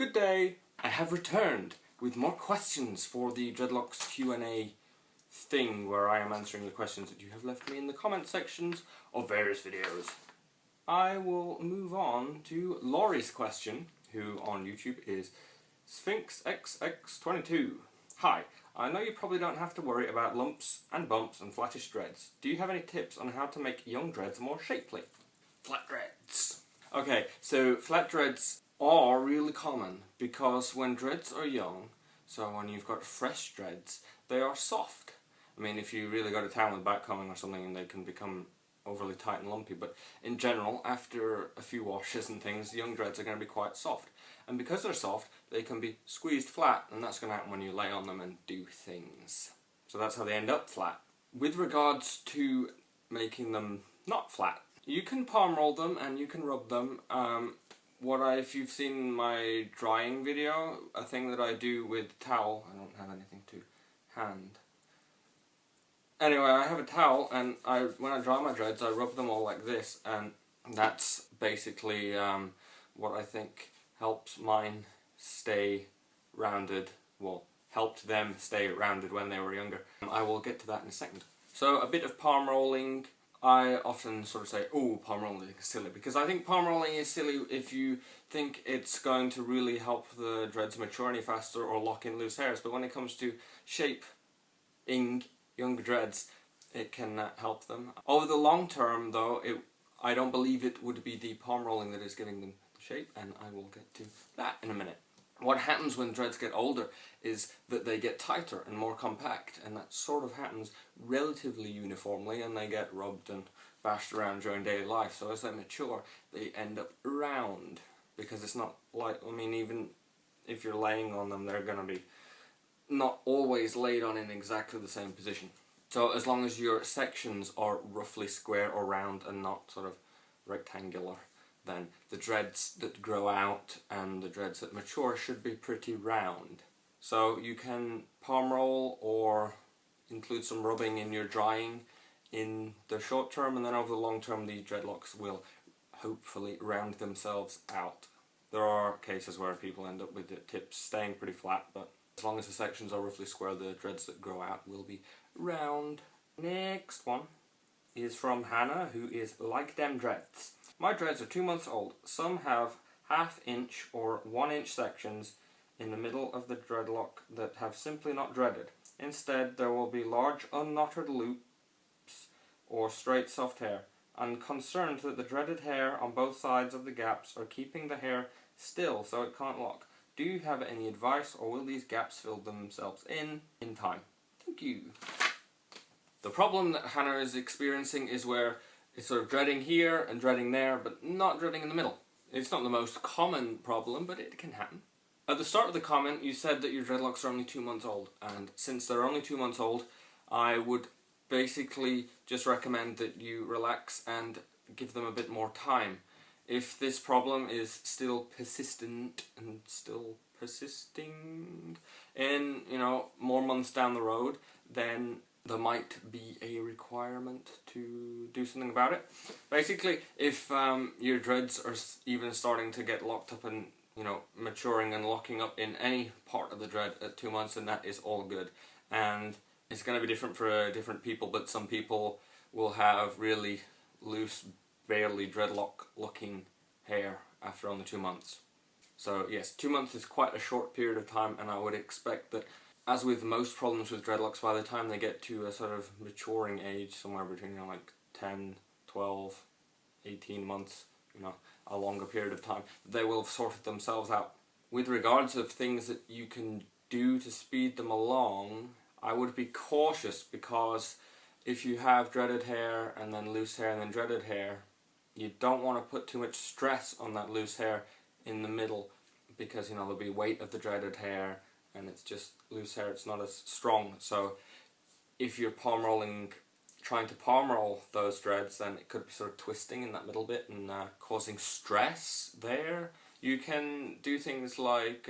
Good day! I have returned with more questions for the Dreadlocks Q&A thing where I am answering the questions that you have left me in the comment sections of various videos. I will move on to Laurie's question, who on YouTube is SphinxXX22. Hi, I know you probably don't have to worry about lumps and bumps and flattish dreads. Do you have any tips on how to make young dreads more shapely? Flat dreads. Okay, so flat dreads are really common because when dreads are young, so when you've got fresh dreads, they are soft. I mean, if you really got a town with backcombing or something, and they can become overly tight and lumpy, but in general, after a few washes and things, young dreads are going to be quite soft. And because they're soft, they can be squeezed flat, and that's going to happen when you lay on them and do things. So that's how they end up flat. With regards to making them not flat, you can palm roll them and you can rub them. If you've seen my drying video, a thing that I do with towel, I don't have anything to hand. Anyway, I have a towel, and when I dry my dreads, I rub them all like this, and that's basically what I think helps mine stay rounded, well, helped them stay rounded when they were younger. I will get to that in a second. So a bit of palm rolling. I often sort of say, oh, palm rolling is silly, because I think palm rolling is silly if you think it's going to really help the dreads mature any faster or lock in loose hairs, but when it comes to shaping younger dreads, it can help them. Over the long term, though, I don't believe it would be the palm rolling that is giving them the shape, and I will get to that in a minute. What happens when dreads get older is that they get tighter and more compact, and that sort of happens relatively uniformly, and they get rubbed and bashed around during daily life. So as they mature, they end up round, because it's not like, I mean, even if you're laying on them, they're going to be not always laid on in exactly the same position. So as long as your sections are roughly square or round and not sort of rectangular, then the dreads that grow out and the dreads that mature should be pretty round. So you can palm roll or include some rubbing in your drying in the short term, and then over the long term the dreadlocks will hopefully round themselves out. There are cases where people end up with the tips staying pretty flat, but as long as the sections are roughly square, the dreads that grow out will be round. Next one is from Hannah, who is LikeDemDreads. My dreads are 2 months old. Some have half-inch or 1-inch sections in the middle of the dreadlock that have simply not dreaded. Instead, there will be large unknotted loops or straight soft hair. I'm concerned that the dreaded hair on both sides of the gaps are keeping the hair still so it can't lock. Do you have any advice, or will these gaps fill themselves in time? Thank you. The problem that Hannah is experiencing is where it's sort of dreading here and dreading there, but not dreading in the middle. It's not the most common problem, but it can happen. At the start of the comment, you said that your dreadlocks are only 2 months old, and since they're only 2 months old, I would basically just recommend that you relax and give them a bit more time. If this problem is still persistent and still persisting in, more months down the road, then there might be a requirement to do something about it. Basically, if your dreads are even starting to get locked up and, maturing and locking up in any part of the dread at 2 months, then that is all good. And it's going to be different for different people, but some people will have really loose, barely dreadlock looking hair after only 2 months. So yes, 2 months is quite a short period of time, and I would expect that, as with most problems with dreadlocks, by the time they get to a sort of maturing age, somewhere between like 10, 12, 18 months, a longer period of time, they will have sorted themselves out. With regards of things that you can do to speed them along, I would be cautious, because if you have dreaded hair and then loose hair and then dreaded hair, you don't want to put too much stress on that loose hair in the middle, because there'll be weight of the dreaded hair, and it's just loose hair, it's not as strong. So if you're trying to palm roll those dreads, then it could be sort of twisting in that middle bit and causing stress there. You can do things like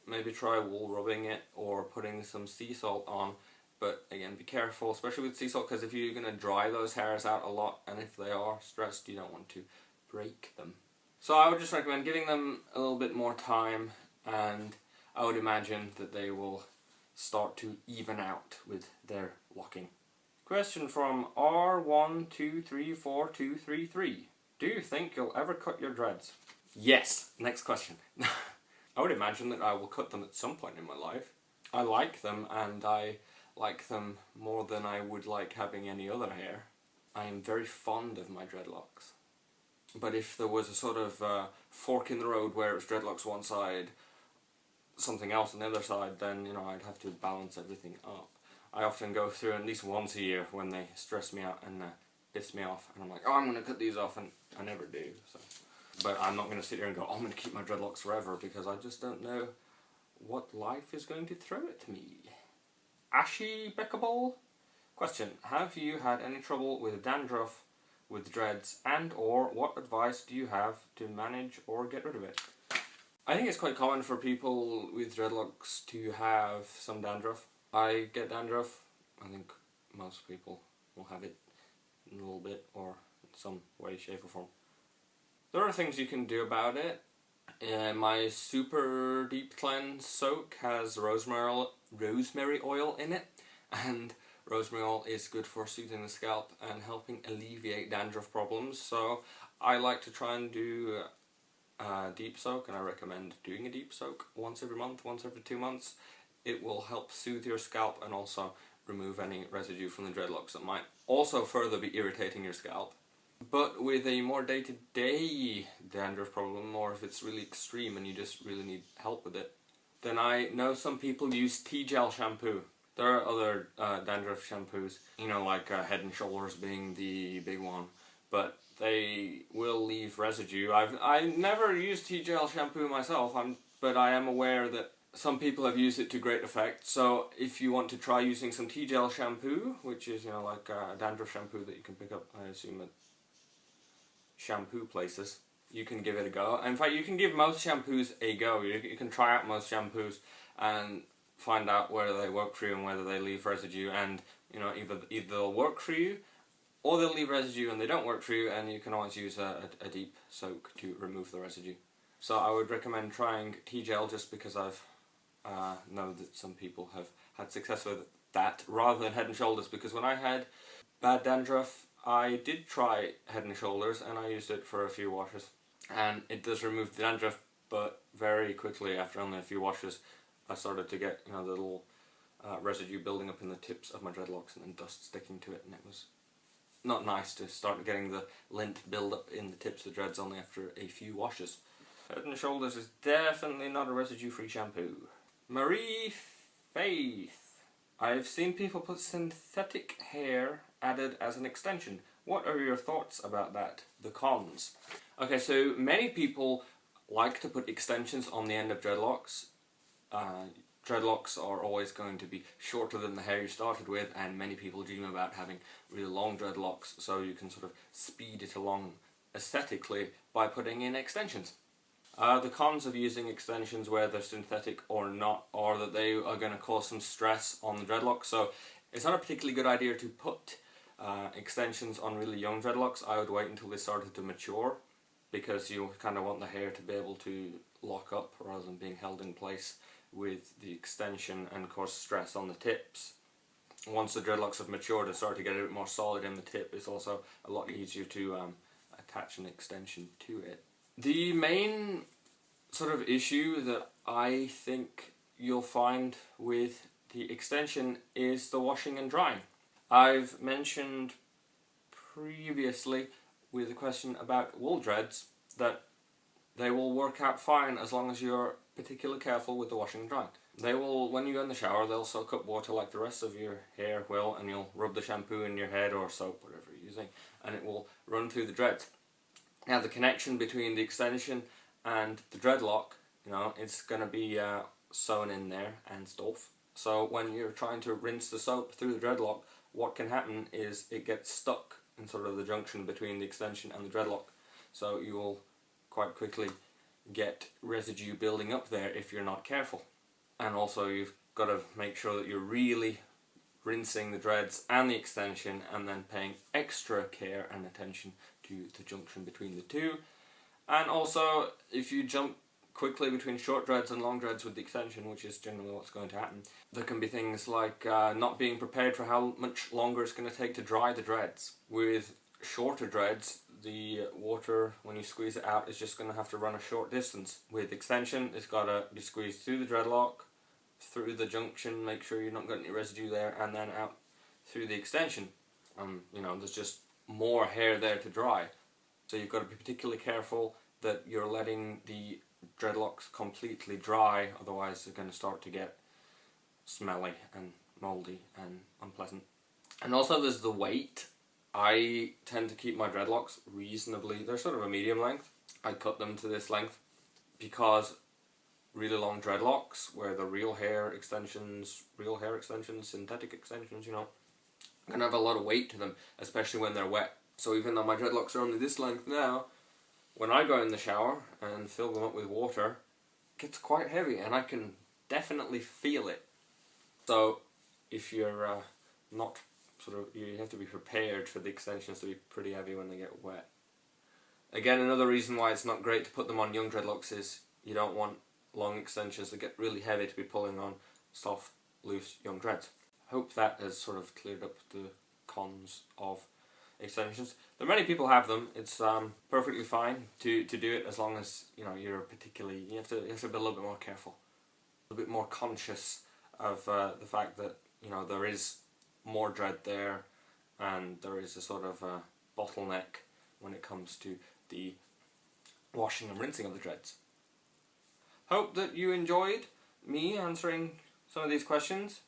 maybe try wool rubbing it or putting some sea salt on, but again, be careful, especially with sea salt, because if you're going to dry those hairs out a lot, and if they are stressed, you don't want to break them. So I would just recommend giving them a little bit more time and I would imagine that they will start to even out with their locking. Question from R123423. Do you think you'll ever cut your dreads? Yes. Next question. I would imagine that I will cut them at some point in my life. I like them, and I like them more than I would like having any other hair. I am very fond of my dreadlocks. But if there was a sort of fork in the road where it was dreadlocks one side, something else on the other side, then, you know, I'd have to balance everything up. I often go through at least once a year when they stress me out and piss me off, and I'm like, oh, I'm going to cut these off, and I never do. So. But I'm not going to sit here and go, oh, I'm going to keep my dreadlocks forever, because I just don't know what life is going to throw at me. AshyBeccaable? Question. Have you had any trouble with dandruff with dreads, and or what advice do you have to manage or get rid of it? I think it's quite common for people with dreadlocks to have some dandruff. I get dandruff. I think most people will have it in a little bit or in some way, shape or form. There are things you can do about it. My super deep cleanse soak has rosemary oil in it, and rosemary oil is good for soothing the scalp and helping alleviate dandruff problems. So I like to try and do a deep soak, and I recommend doing a deep soak once every month, once every 2 months. It will help soothe your scalp and also remove any residue from the dreadlocks that might also further be irritating your scalp. But with a more day-to-day dandruff problem, or if it's really extreme and you just really need help with it, then I know some people use T-gel shampoo. There are other dandruff shampoos, you know, like Head and Shoulders being the big one, but they will leave residue. I never used T-gel shampoo myself, but I am aware that some people have used it to great effect. So if you want to try using some T-gel shampoo, which is, you know, like a dandruff shampoo that you can pick up, I assume, at shampoo places, you can give it a go. In fact, you can give most shampoos a go. You can try out most shampoos and find out whether they work for you and whether they leave residue, and, you know, either they'll work for you or they'll leave residue and they don't work for you, and you can always use a deep soak to remove the residue. So I would recommend trying T-gel, just because I've know that some people have had success with that rather than Head and Shoulders, because when I had bad dandruff I did try Head and Shoulders and I used it for a few washes, and it does remove the dandruff, but very quickly after only a few washes I started to get, you know, the little residue building up in the tips of my dreadlocks and then dust sticking to it, and it was not nice to start getting the lint build up in the tips of the dreads only after a few washes. Head and Shoulders is definitely not a residue free shampoo. Marie Faith. I've seen people put synthetic hair added as an extension. What are your thoughts about that? The cons. Okay, so many people like to put extensions on the end of dreadlocks. Dreadlocks are always going to be shorter than the hair you started with, and many people dream about having really long dreadlocks, so you can sort of speed it along aesthetically by putting in extensions. The cons of using extensions, whether synthetic or not, are that they are going to cause some stress on the dreadlocks. So it's not a particularly good idea to put extensions on really young dreadlocks. I would wait until they started to mature, because you kind of want the hair to be able to lock up rather than being held in place with the extension and cause stress on the tips. Once the dreadlocks have matured and start to get a bit more solid in the tip, it's also a lot easier to attach an extension to it. The main sort of issue that I think you'll find with the extension is the washing and drying. I've mentioned previously with a question about wool dreads that they will work out fine as long as you're particularly careful with the washing and drying. They will, when you go in the shower, they'll soak up water like the rest of your hair will, and you'll rub the shampoo in your head or soap, whatever you're using, and it will run through the dreads. Now the connection between the extension and the dreadlock, you know, it's going to be sewn in there and stuff. So when you're trying to rinse the soap through the dreadlock, what can happen is it gets stuck in sort of the junction between the extension and the dreadlock. So you will quite quickly get residue building up there if you're not careful. And also you've got to make sure that you're really rinsing the dreads and the extension, and then paying extra care and attention to the junction between the two. And also, if you jump quickly between short dreads and long dreads with the extension, which is generally what's going to happen. There can be things like not being prepared for how much longer it's going to take to dry the dreads. With shorter dreads, the water, when you squeeze it out, is just going to have to run a short distance. With extension, it's got to be squeezed through the dreadlock, through the junction, make sure you're not getting any residue there, and then out through the extension. You know, there's just more hair there to dry. So you've got to be particularly careful that you're letting the dreadlocks completely dry, otherwise they're going to start to get smelly and mouldy and unpleasant. And also there's the weight. I tend to keep my dreadlocks reasonably, they're sort of a medium length. I cut them to this length because really long dreadlocks, where the real hair extensions, synthetic extensions, you know, are going to have a lot of weight to them, especially when they're wet. So even though my dreadlocks are only this length now, when I go in the shower and fill them up with water, it gets quite heavy and I can definitely feel it. So if you're not you have to be prepared for the extensions to be pretty heavy when they get wet. Again, another reason why it's not great to put them on young dreadlocks is you don't want long extensions that get really heavy to be pulling on soft, loose young dreads. I hope that has sort of cleared up the cons of extensions. Though many people have them, it's perfectly fine to do it, as long as you know you're particularly, you have to be a little bit more careful, a little bit more conscious of the fact that you know there is more dread there, and there is a sort of bottleneck when it comes to the washing and rinsing of the dreads. Hope that you enjoyed me answering some of these questions,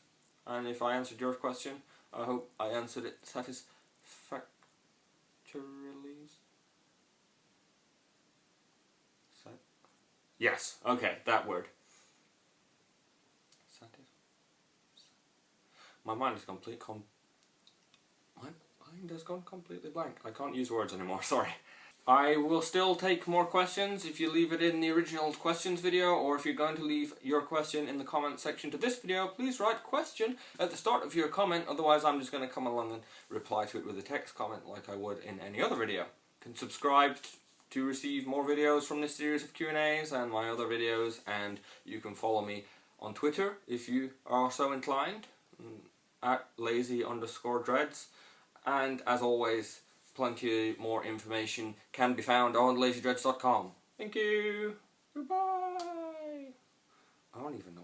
and if I answered your question, I hope I answered it satisfactorily. Yes, okay, that word. My mind has my mind has gone completely blank. I can't use words anymore, sorry. I will still take more questions if you leave it in the original questions video, or if you're going to leave your question in the comment section to this video, please write question at the start of your comment, otherwise I'm just going to come along and reply to it with a text comment like I would in any other video. You can subscribe to receive more videos from this series of Q&As and my other videos, and you can follow me on Twitter if you are so inclined, at lazy_dreads, and as always, plenty more information can be found on lazydreads.com. Thank you. Goodbye. I don't even know